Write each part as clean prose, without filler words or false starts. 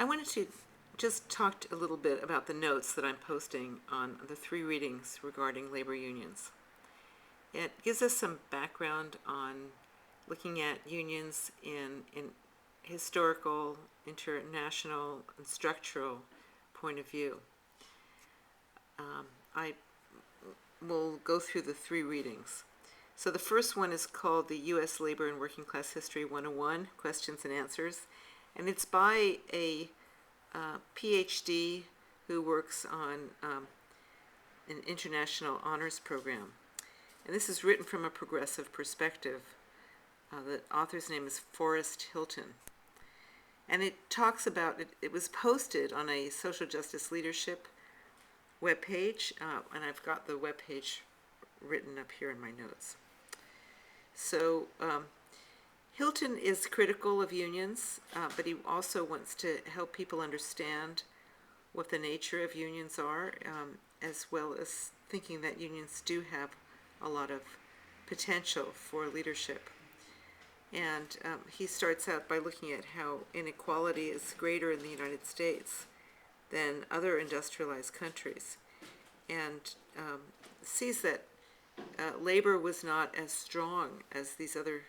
I wanted to just talk a little bit about the notes that I'm posting on the three readings regarding labor unions. It gives us some background on looking at unions in historical, international, and structural point of view. I will go through the three readings. So the first one is called the U.S. Labor and Working Class History 101, Questions and Answers, and it's by a PhD who works on an international honors program. And this is written from a progressive perspective. The author's name is Forrest Hilton. And it talks about, it was posted on a social justice leadership webpage, and I've got the webpage written up here in my notes. So Hilton is critical of unions, but he also wants to help people understand what the nature of unions are, as well as thinking that unions do have a lot of potential for leadership. And he starts out by looking at how inequality is greater in the United States than other industrialized countries, and sees that labor was not as strong as these other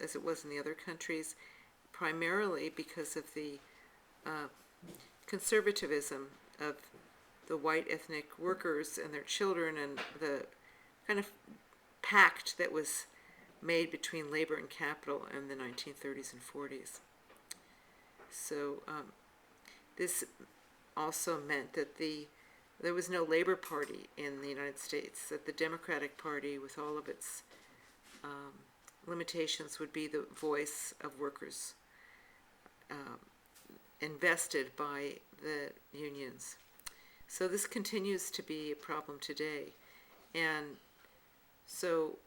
as it was in the other countries, primarily because of the conservatism of the white ethnic workers and their children, and the kind of pact that was made between labor and capital in the 1930s and 40s. So this also meant that there was no Labor Party in the United States, that the Democratic Party, with all of its limitations, would be the voice of workers invested by the unions. So this continues to be a problem today. And so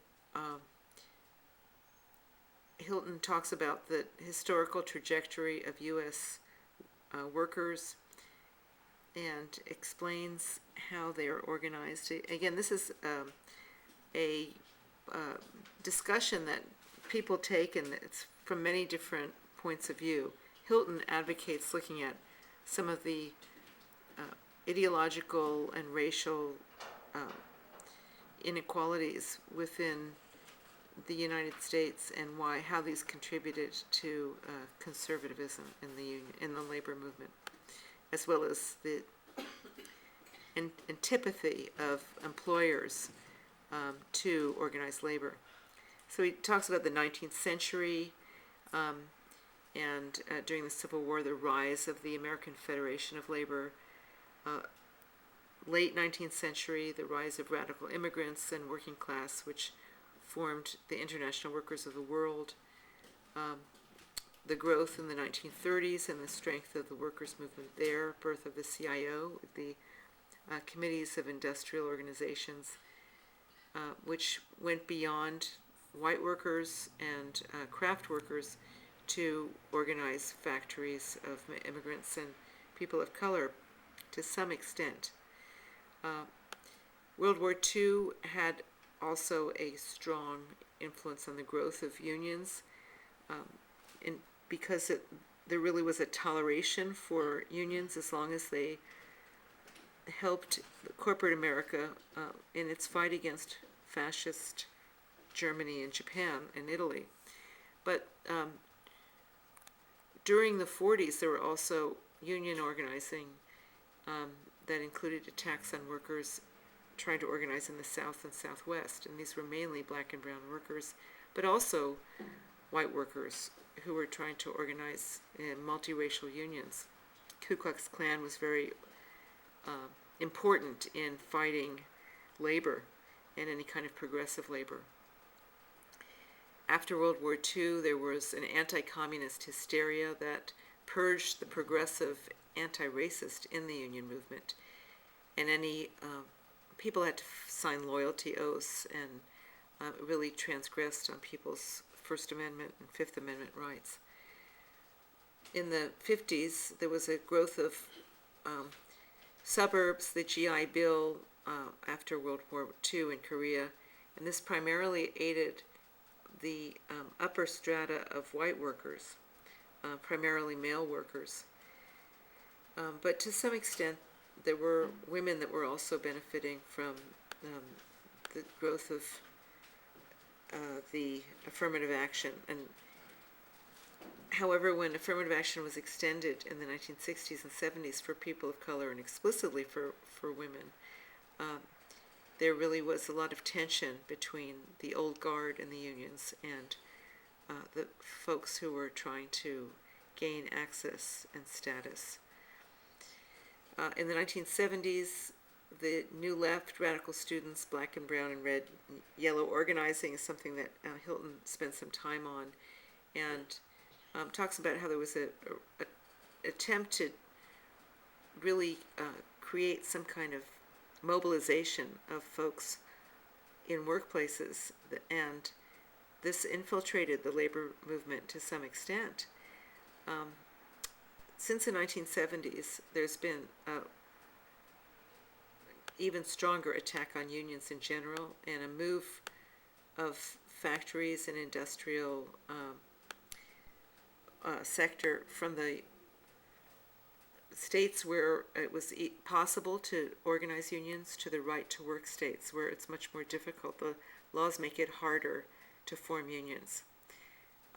Hilton talks about the historical trajectory of U.S. Workers and explains how they are organized. Again, this is a discussion that people take, and it's from many different points of view. Hilton advocates looking at some of the ideological and racial inequalities within the United States, and how these contributed to conservatism in the labor movement, as well as the antipathy of employers to organized labor. So he talks about the 19th century, and during the Civil War, the rise of the American Federation of Labor. Late 19th century, the rise of radical immigrants and working class, which formed the International Workers of the World. The growth in the 1930s and the strength of the workers' movement there, birth of the CIO, the committees of industrial organizations, which went beyond white workers and craft workers to organize factories of immigrants and people of color to some extent. World War II had also a strong influence on the growth of unions, because there really was a toleration for unions as long as they helped corporate America in its fight against fascist Germany and Japan and Italy. But during the 40s, there were also union organizing that included attacks on workers trying to organize in the South and Southwest, and these were mainly black and brown workers, but also white workers who were trying to organize in multiracial unions. Ku Klux Klan was very important in fighting labor and any kind of progressive labor. After World War II, there was an anti-communist hysteria that purged the progressive anti-racist in the union movement, and any people had to sign loyalty oaths, and really transgressed on people's First Amendment and Fifth Amendment rights. In the 50s, there was a growth of suburbs, the GI Bill after World War II in Korea, and this primarily aided the upper strata of white workers, primarily male workers. But to some extent, there were women that were also benefiting from the growth of the affirmative action. And however, when affirmative action was extended in the 1960s and 70s for people of color and explicitly for women, there really was a lot of tension between the old guard and the unions and the folks who were trying to gain access and status. In the 1970s, the New Left, radical students, black and brown and red and yellow organizing is something that Hilton spent some time on, and talks about how there was a attempt to really create some kind of mobilization of folks in workplaces, and this infiltrated the labor movement to some extent. Since the 1970s, there's been an even stronger attack on unions in general, and a move of factories and industrial sector from the states where it was possible to organize unions to the right-to-work states where it's much more difficult. The laws make it harder to form unions.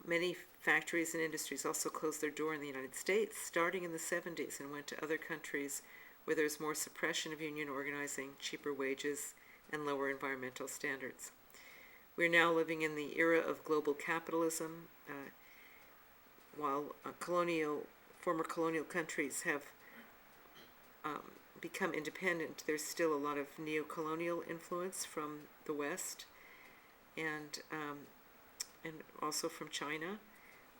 Many factories and industries also closed their door in the United States starting in the 70s and went to other countries where there's more suppression of union organizing, cheaper wages, and lower environmental standards. We're now living in the era of global capitalism. While former colonial countries have become independent, there's still a lot of neo-colonial influence from the West and also from China.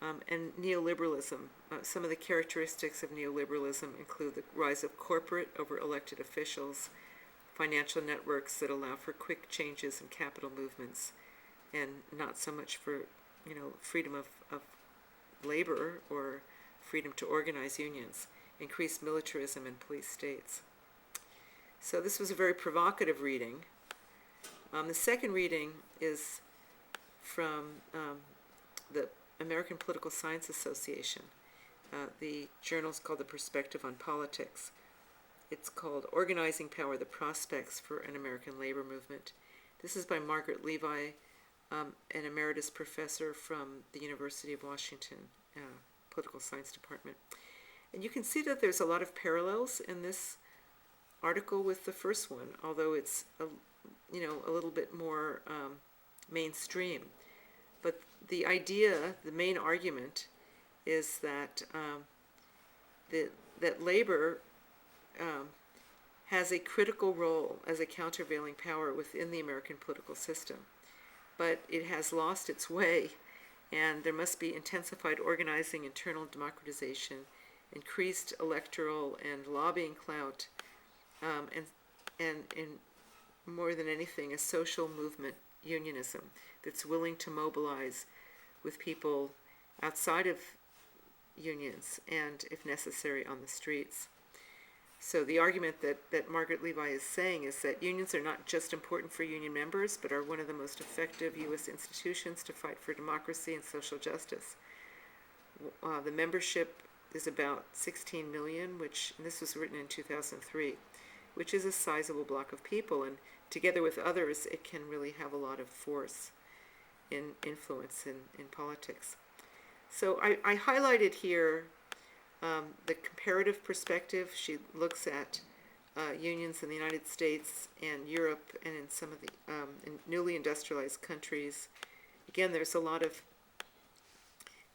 And neoliberalism. Some of the characteristics of neoliberalism include the rise of corporate over elected officials, financial networks that allow for quick changes in capital movements, and not so much for freedom of labor or freedom to organize unions, increased militarism in police states. So this was a very provocative reading. The second reading is from the American Political Science Association. The journal is called The Perspective on Politics. It's called Organizing Power, the Prospects for an American Labor Movement. This is by Margaret Levi, an emeritus professor from the University of Washington, Political Science Department. And you can see that there's a lot of parallels in this article with the first one, although it's a little bit more mainstream. But the idea, the main argument, is that that labor has a critical role as a countervailing power within the American political system, but it has lost its way, and there must be intensified organizing, internal democratization, increased electoral and lobbying clout, and more than anything, a social movement, unionism, that's willing to mobilize with people outside of unions and, if necessary, on the streets. So the argument that Margaret Levi is saying is that unions are not just important for union members, but are one of the most effective U.S. institutions to fight for democracy and social justice. The membership is about 16 million, and this was written in 2003, which is a sizable block of people, and together with others, it can really have a lot of force in influence in politics. So I highlighted here the comparative perspective. She looks at unions in the United States and Europe and in some of the in newly industrialized countries. Again, there's a lot of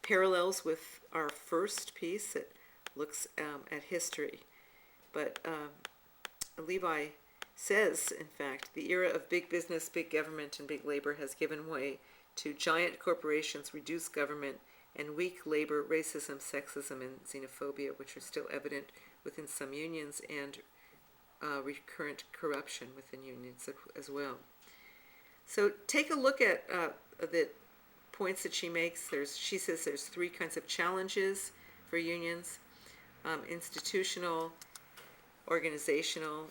parallels with our first piece that looks at history. But Levi says, in fact, the era of big business, big government, and big labor has given way to giant corporations, reduced government, and weak labor, racism, sexism, and xenophobia, which are still evident within some unions, and recurrent corruption within unions as well. So take a look at the points that she makes. She says there's three kinds of challenges for unions: institutional, organizational,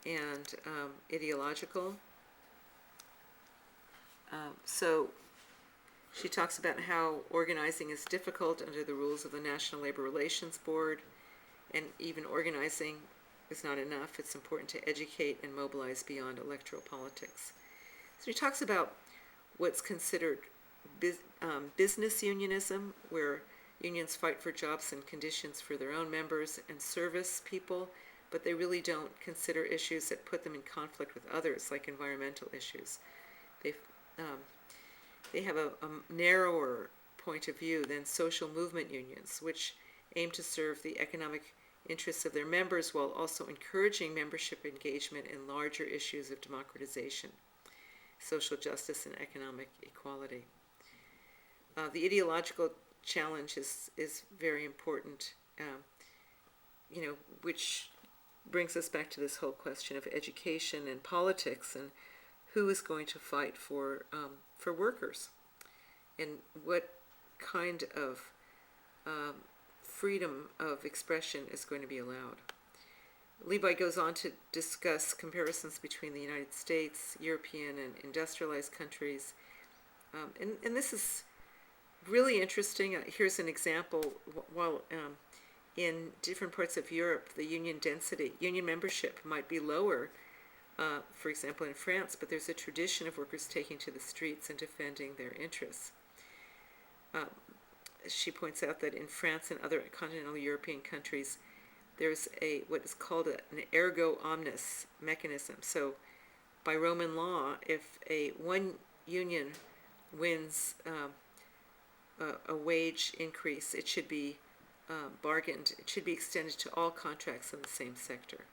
and ideological. So she talks about how organizing is difficult under the rules of the National Labor Relations Board, and even organizing is not enough. It's important to educate and mobilize beyond electoral politics. So he talks about what's considered business unionism, where unions fight for jobs and conditions for their own members and service people, but they really don't consider issues that put them in conflict with others, like environmental issues. They have a narrower point of view than social movement unions, which aim to serve the economic interests of their members while also encouraging membership engagement in larger issues of democratization, social justice, and economic equality. The ideological challenge is very important, which brings us back to this whole question of education and politics and who is going to fight for workers and what kind of freedom of expression is going to be allowed. Levi goes on to discuss comparisons between the United States, European, and industrialized countries. And this is really interesting. Here's an example. While in different parts of Europe, the union membership might be lower, for example, in France, but there's a tradition of workers taking to the streets and defending their interests. She points out that in France and other continental European countries, there's what is called an ergo omnes mechanism. So by Roman law, if one union wins a wage increase, it should be bargained. It should be extended to all contracts in the same sector.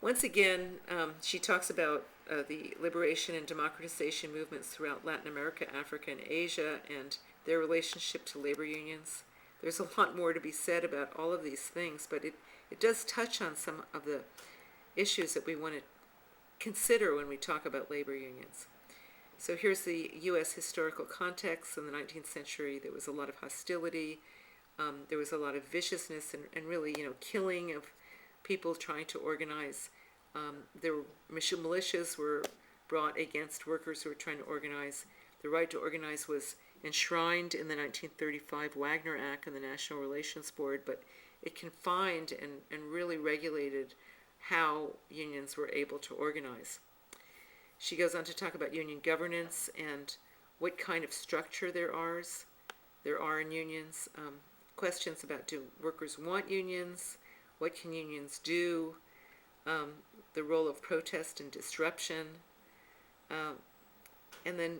Once again, she talks about the liberation and democratization movements throughout Latin America, Africa, and Asia, and their relationship to labor unions. There's a lot more to be said about all of these things, but it does touch on some of the issues that we want to consider when we talk about labor unions. So here's the U.S. historical context. In the 19th century, there was a lot of hostility. There was a lot of viciousness and really, killing of people trying to organize. Militias were brought against workers who were trying to organize. The right to organize was enshrined in the 1935 Wagner Act and the National Relations Board, but it confined and really regulated how unions were able to organize. She goes on to talk about union governance and what kind of structure there are in unions. Questions about, do workers want unions? What can unions do? The role of protest and disruption. And then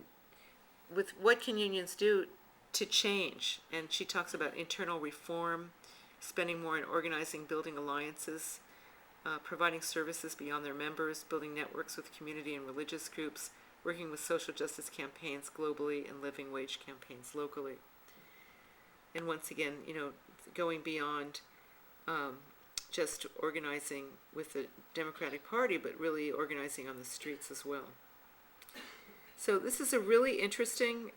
with what can unions do to change? And she talks about internal reform, spending more on organizing, building alliances, providing services beyond their members, building networks with community and religious groups, working with social justice campaigns globally and living wage campaigns locally. And once again, going beyond just organizing with the Democratic Party, but really organizing on the streets as well. So this is a really interesting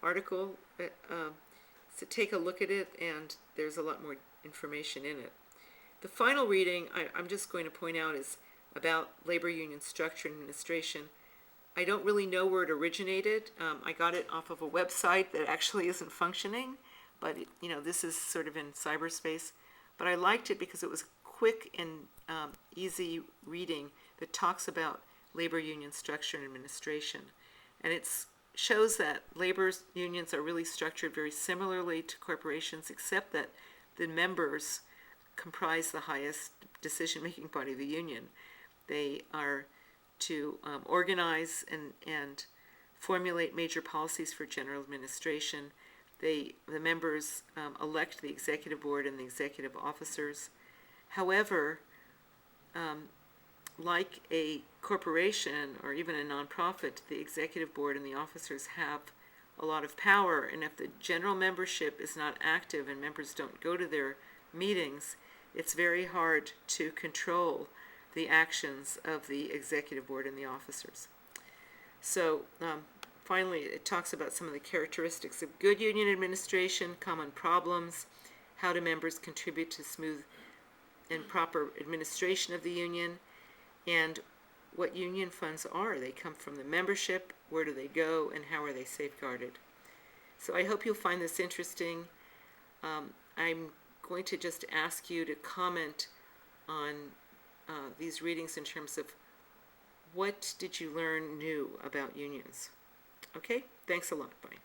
article. So take a look at it, and there's a lot more information in it. The final reading I'm just going to point out is about labor union structure and administration. I don't really know where it originated. I got it off of a website that actually isn't functioning, but this is sort of in cyberspace. But I liked it because it was quick and easy reading that talks about labor union structure and administration. And it shows that labor unions are really structured very similarly to corporations, except that the members comprise the highest decision-making body of the union. They are to organize and formulate major policies for general administration. The members elect the executive board and the executive officers. However, like a corporation or even a nonprofit, the executive board and the officers have a lot of power, and if the general membership is not active and members don't go to their meetings, it's very hard to control the actions of the executive board and the officers. So finally, it talks about some of the characteristics of good union administration, common problems, how do members contribute to smooth and proper administration of the union, and what union funds are. They come from the membership, where do they go, and how are they safeguarded. So I hope you'll find this interesting. I'm going to just ask you to comment on these readings in terms of what did you learn new about unions. Okay, thanks a lot. Bye.